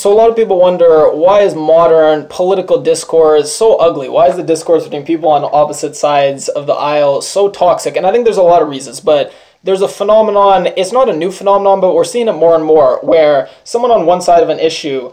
So a lot of people wonder, why is modern political discourse so ugly? Why is the discourse between people on opposite sides of the aisle so toxic? And I think there's a lot of reasons, but there's a phenomenon, it's not a new phenomenon, but we're seeing it more and more, where someone on one side of an issue,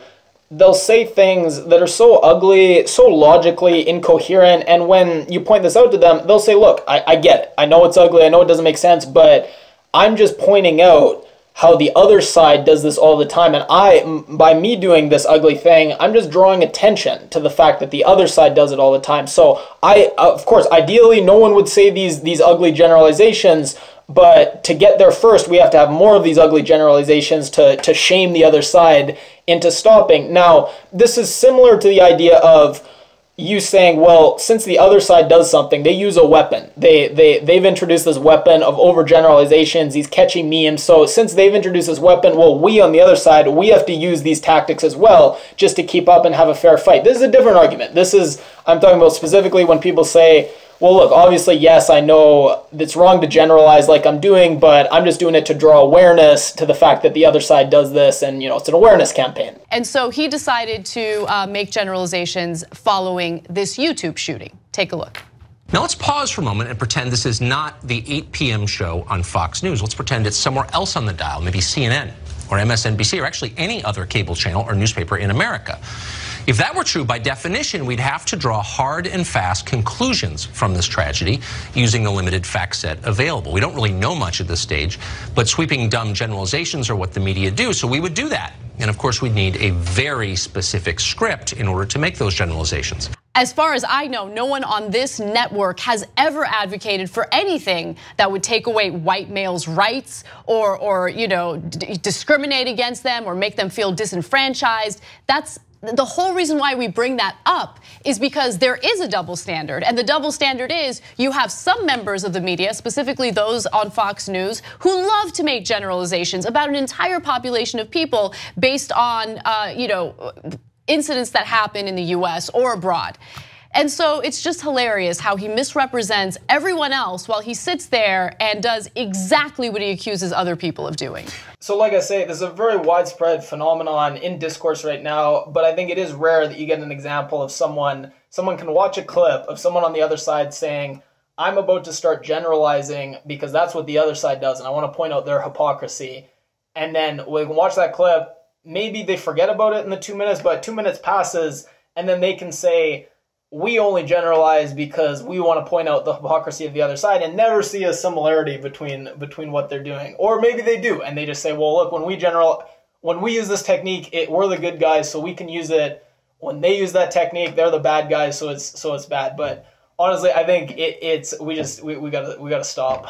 they'll say things that are so ugly, so logically incoherent, and when you point this out to them, they'll say, look, I get it. I know it's ugly, I know it doesn't make sense, but I'm just pointing out how the other side does this all the time, and by me doing this ugly thing, I'm just drawing attention to the fact that the other side does it all the time. So of course, ideally, no one would say these ugly generalizations, but to get there first, we have to have more of these ugly generalizations to shame the other side into stopping. Now, this is similar to the idea of you saying, well, since the other side does something, they use a weapon. They've introduced this weapon of overgeneralizations, these catchy memes. So since they've introduced this weapon, well, we on the other side, we have to use these tactics as well just to keep up and have a fair fight. This is a different argument. I'm talking about specifically when people say, well, look, obviously, yes, I know it's wrong to generalize like I'm doing, but I'm just doing it to draw awareness to the fact that the other side does this, and, it's an awareness campaign. And so he decided to make generalizations following this YouTube shooting. Take a look. Now let's pause for a moment and pretend this is not the 8 p.m. show on Fox News. Let's pretend it's somewhere else on the dial, maybe CNN or MSNBC or actually any other cable channel or newspaper in America. If that were true, by definition, we'd have to draw hard and fast conclusions from this tragedy using the limited fact set available. We don't really know much at this stage, but sweeping dumb generalizations are what the media do, so we would do that. And of course, we'd need a very specific script in order to make those generalizations. As far as I know, no one on this network has ever advocated for anything that would take away white males' rights or discriminate against them or make them feel disenfranchised. That's the whole reason why we bring that up is because there is a double standard. And the double standard is you have some members of the media, specifically those on Fox News, who love to make generalizations about an entire population of people based on, incidents that happen in the US or abroad. And so it's just hilarious how he misrepresents everyone else while he sits there and does exactly what he accuses other people of doing. So like I say, this is a very widespread phenomenon in discourse right now, but I think it is rare that you get an example of someone can watch a clip of someone on the other side saying, I'm about to start generalizing because that's what the other side does, and I want to point out their hypocrisy. And then we can watch that clip, maybe they forget about it in the 2 minutes, but 2 minutes passes, and then they can say, we only generalize because we want to point out the hypocrisy of the other side and never see a similarity between what they're doing. Or maybe they do, and they just say, well, look, when we use this technique, we're the good guys, so we can use it. When they use that technique, they're the bad guys, so it's bad. But honestly, I think we gotta stop.